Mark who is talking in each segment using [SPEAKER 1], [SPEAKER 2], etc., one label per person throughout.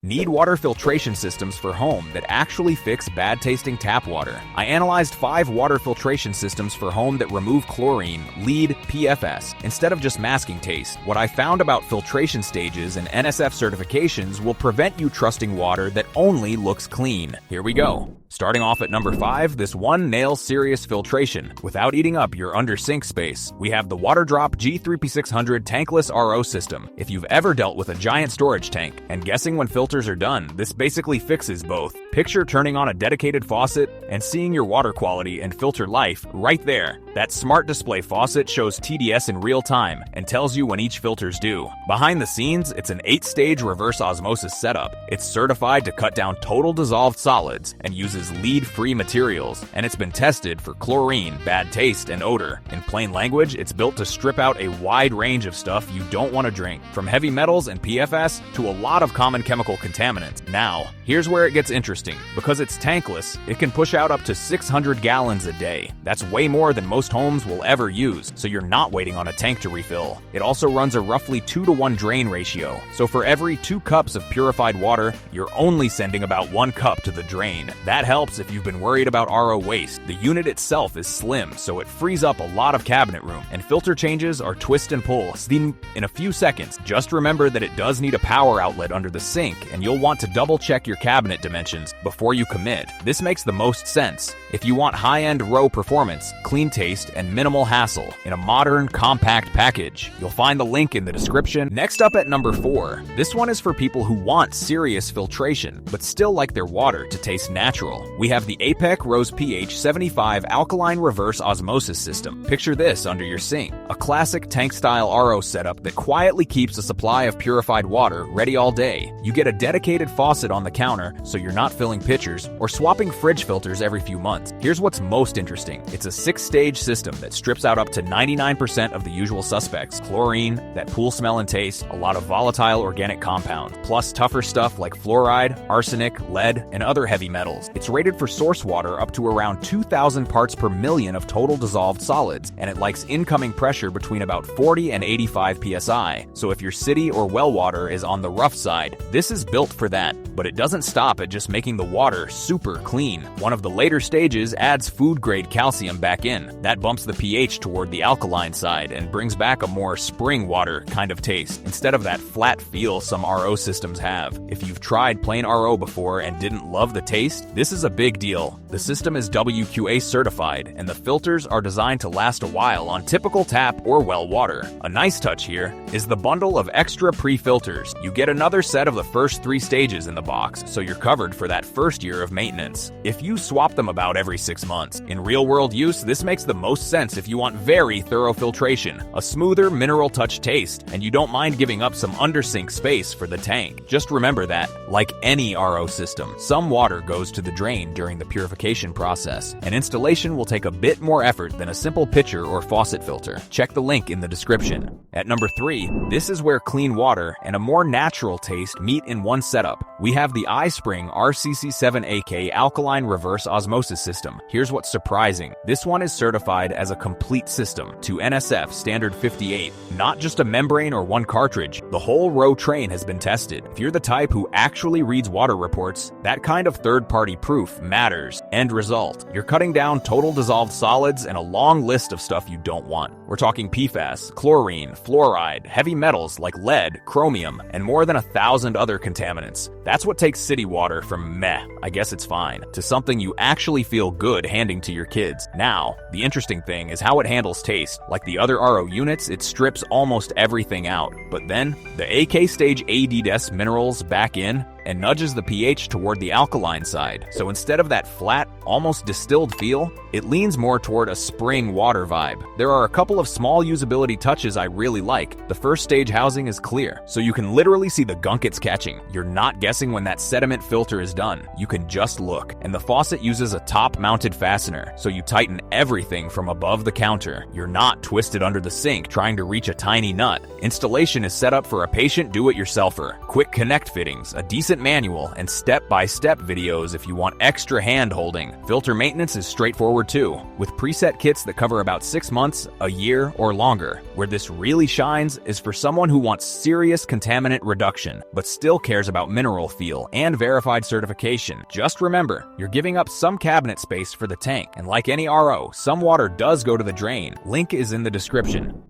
[SPEAKER 1] Need water filtration systems for home that actually fix bad-tasting tap water. I analyzed 5 water filtration systems for home that remove chlorine, lead, PFS, instead of just masking taste. What I found about filtration stages and NSF certifications will prevent you trusting water that only looks clean. Here we go. Starting off at number 5, this one nails serious filtration without eating up your under-sink space. We have the Waterdrop G3P600 Tankless RO System. If you've ever dealt with a giant storage tank and guessing when filters are done, this basically fixes both. Picture turning on a dedicated faucet and seeing your water quality and filter life right there. That smart display faucet shows TDS in real time and tells you when each filter's due. Behind the scenes, it's an 8-stage reverse osmosis setup. It's certified to cut down total dissolved solids and uses lead-free materials, and it's been tested for chlorine, bad taste, and odor. In plain language, it's built to strip out a wide range of stuff you don't want to drink, from heavy metals and PFS to a lot of common chemical contaminants. Now, here's where it gets interesting. Because it's tankless, it can push out up to 600 gallons a day. That's way more than most homes will ever use, so you're not waiting on a tank to refill. It also runs a roughly 2-to-1 drain ratio, so for every 2 cups of purified water, you're only sending about 1 cup to the drain. That helps if you've been worried about RO waste. The unit itself is slim, so it frees up a lot of cabinet room, and filter changes are twist and pull in a few seconds. Just remember that it does need a power outlet under the sink, and you'll want to double check your cabinet dimensions before you commit. This makes the most sense if you want high-end RO performance, clean taste, and minimal hassle in a modern, compact package. You'll find the link in the description. Next up at number 4, this one is for people who want serious filtration, but still like their water to taste natural. We have the APEC Rose pH 75 Alkaline Reverse Osmosis System. Picture this under your sink, a classic tank-style RO setup that quietly keeps a supply of purified water ready all day. You get a dedicated faucet on the counter, so you're not filling pitchers or swapping fridge filters every few months. Here's what's most interesting. It's a 6-stage system that strips out up to 99% of the usual suspects: chlorine, that pool smell and taste, a lot of volatile organic compounds, plus tougher stuff like fluoride, arsenic, lead, and other heavy metals. It's rated for source water up to around 2,000 parts per million of total dissolved solids, and it likes incoming pressure between about 40 and 85 psi. So if your city or well water is on the rough side, this is built for that. But it doesn't stop at just making the water super clean. One of the later stages adds food-grade calcium back in. That bumps the pH toward the alkaline side and brings back a more spring water kind of taste, instead of that flat feel some RO systems have. If you've tried plain RO before and didn't love the taste, this is a big deal. The system is WQA certified, and the filters are designed to last a while on typical tap or well water. A nice touch here is the bundle of extra pre-filters. You get another set of the first 3 stages in the box, so you're covered for that first year of maintenance. If you swap them about every 6 months. In real-world use, this makes the most sense if you want very thorough filtration, a smoother mineral touch taste, and you don't mind giving up some undersink space for the tank. Just remember that, like any RO system, some water goes to the drain during the purification process, and installation will take a bit more effort than a simple pitcher or faucet filter. Check the link in the description. At number 3, this is where clean water and a more natural taste meet in one setup. We have the iSpring RCC7AK Alkaline Reverse Osmosis System. Here's what's surprising. This one is certified as a complete system to NSF Standard 58, not just a membrane or one cartridge. The whole RO train has been tested. If you're the type who actually reads water reports, that kind of third-party proof matters. End result, you're cutting down total dissolved solids and a long list of stuff you don't want. We're talking PFAS, chlorine, fluoride, heavy metals like lead, chromium, and more than 1,000 other contaminants. That's what takes city water from meh, I guess it's fine, to something you actually feel good handing to your kids. Now, the interesting thing is how it handles taste. Like the other RO units, it strips almost everything out. But then, the AK stage ADDS minerals back in and nudges the pH toward the alkaline side. So instead of that flat, almost distilled feel, it leans more toward a spring water vibe. There are a couple of small usability touches I really like. The first stage housing is clear, so you can literally see the gunk it's catching. You're not guessing when that sediment filter is done. You can just look. And the faucet uses a top-mounted fastener, so you tighten everything from above the counter. You're not twisted under the sink trying to reach a tiny nut. Installation is set up for a patient do-it-yourselfer. Quick connect fittings, a decent manual, and step-by-step videos if you want extra hand-holding. Filter maintenance is straightforward too, with preset kits that cover about 6 months, a year, or longer. Where this really shines is for someone who wants serious contaminant reduction, but still cares about mineral feel and verified certification. Just remember, you're giving up some cabinet space for the tank, and like any RO, some water does go to the drain. Link is in the description.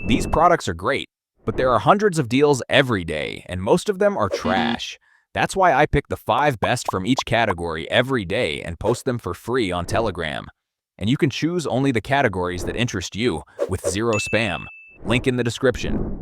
[SPEAKER 1] These products are great, but there are hundreds of deals every day, and most of them are trash. That's why I pick the 5 best from each category every day and post them for free on Telegram. And you can choose only the categories that interest you, with zero spam. Link in the description.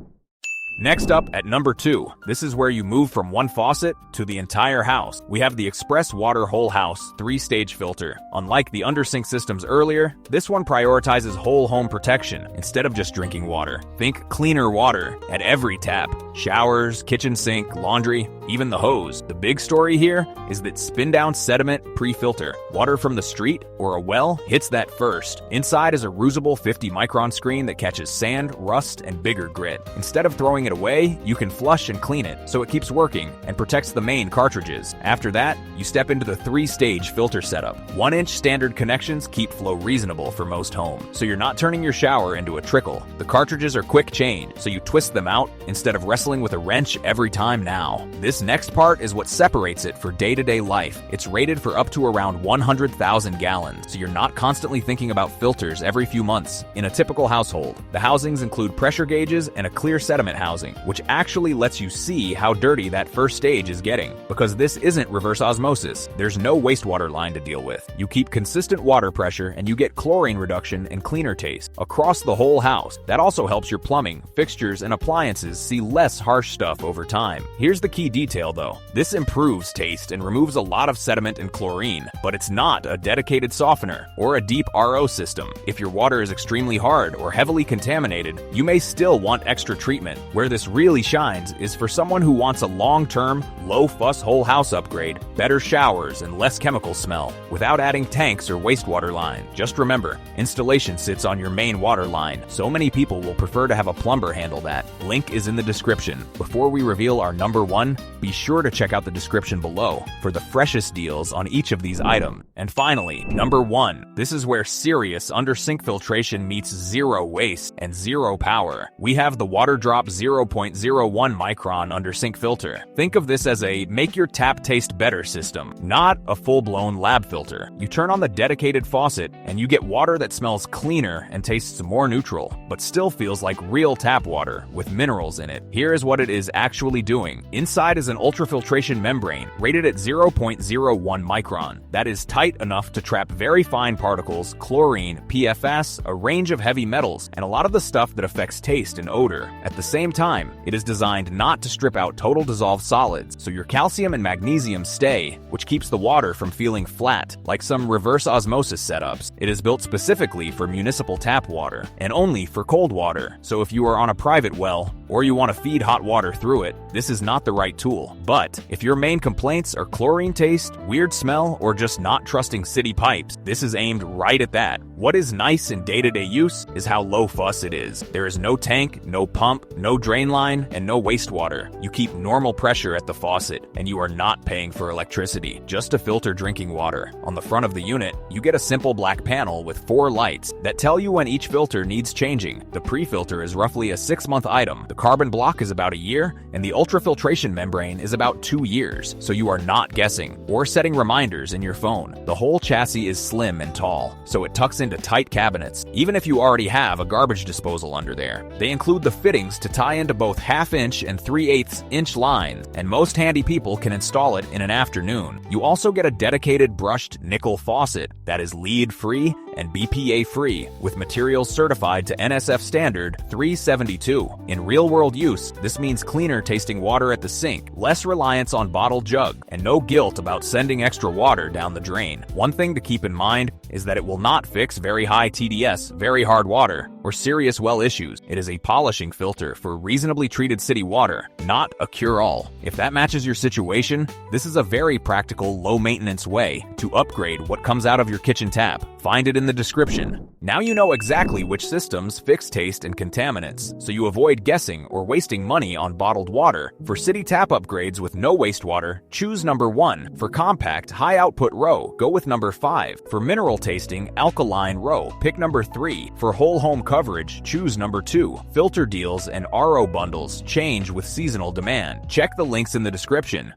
[SPEAKER 1] Next up, at number 2, this is where you move from one faucet to the entire house. We have the Express Water Whole House 3-stage filter. Unlike the undersink systems earlier, this one prioritizes whole home protection instead of just drinking water. Think cleaner water at every tap. Showers, kitchen sink, laundry, even the hose. The big story here is that spin-down sediment pre-filter. Water from the street or a well hits that first. Inside is a reusable 50-micron screen that catches sand, rust, and bigger grit. Instead of throwing it away, you can flush and clean it, so it keeps working and protects the main cartridges. After that, you step into the 3-stage filter setup. 1-inch standard connections keep flow reasonable for most homes, so you're not turning your shower into a trickle. The cartridges are quick change, so you twist them out instead of wrestling with a wrench every time now. This next part is what separates it for day-to-day life. It's rated for up to around 100,000 gallons, so you're not constantly thinking about filters every few months. In a typical household, the housings include pressure gauges and a clear sediment housing, which actually lets you see how dirty that first stage is getting. Because this isn't reverse osmosis, there's no wastewater line to deal with. You keep consistent water pressure and you get chlorine reduction and cleaner taste across the whole house. That also helps your plumbing, fixtures, and appliances see less harsh stuff over time. Here's the key detail though. This improves taste and removes a lot of sediment and chlorine, but it's not a dedicated softener or a deep RO system. If your water is extremely hard or heavily contaminated, you may still want extra treatment. Where this really shines is for someone who wants a long-term, low-fuss whole house upgrade, better showers, and less chemical smell, without adding tanks or wastewater line. Just remember, installation sits on your main water line, so many people will prefer to have a plumber handle that. Link is in the description. Before we reveal our number 1, be sure to check out the description below for the freshest deals on each of these items. And finally, number 1. This is where serious under-sink filtration meets zero waste and zero power. We have the Waterdrop 0.01 micron under-sink filter. Think of this as a make your tap taste better system, not a full-blown lab filter. You turn on the dedicated faucet and you get water that smells cleaner and tastes more neutral, but still feels like real tap water with minerals in it. Here is what it is actually doing. Inside is an ultrafiltration membrane rated at 0.01 micron. That is tight enough to trap very fine particles, chlorine, PFS, a range of heavy metals, and a lot of the stuff that affects taste and odor. At the same time, it is designed not to strip out total dissolved solids, so your calcium and magnesium stay, which keeps the water from feeling flat, like some reverse osmosis setups. It is built specifically for municipal tap water, and only for cold water, so if you are on a private well, or you want to feed hot water through it, this is not the right tool. But if your main complaints are chlorine taste, weird smell, or just not trusting city pipes, this is aimed right at that. What is nice in day-to-day use is how low fuss it is. There is no tank, no pump, no drain line, and no wastewater. You keep normal pressure at the faucet, and you are not paying for electricity, just to filter drinking water. On the front of the unit, you get a simple black panel with 4 lights that tell you when each filter needs changing. The pre-filter is roughly a 6-month item. The carbon block is about a year, and the ultrafiltration membrane is about 2 years, so you are not guessing or setting reminders in your phone. The whole chassis is slim and tall, so it tucks into tight cabinets, even if you already have a garbage disposal under there. They include the fittings to tie into both 1/2-inch and 3/8 inch lines, and most handy people can install it in an afternoon. You also get a dedicated brushed nickel faucet that is lead-free and BPA-free, with materials certified to NSF standard 372. In real-world use, this means cleaner tasting water at the sink, less reliance on bottled jug, and no guilt about sending extra water down the drain. One thing to keep in mind is that it will not fix very high TDS, very hard water, or serious well issues. It is a polishing filter for reasonably treated city water, not a cure-all. If that matches your situation, this is a very practical, low-maintenance way to upgrade what comes out of your kitchen tap. Find it in the description. Now you know exactly which systems fix taste and contaminants, so you avoid guessing or wasting money on bottled water. For city tap upgrades with no wastewater, choose number 1. For compact, high-output RO, go with number 5. For mineral tasting, alkaline RO, pick number 3. For whole home coverage, choose number 2. Filter deals and RO bundles change with seasonal demand. Check the links in the description.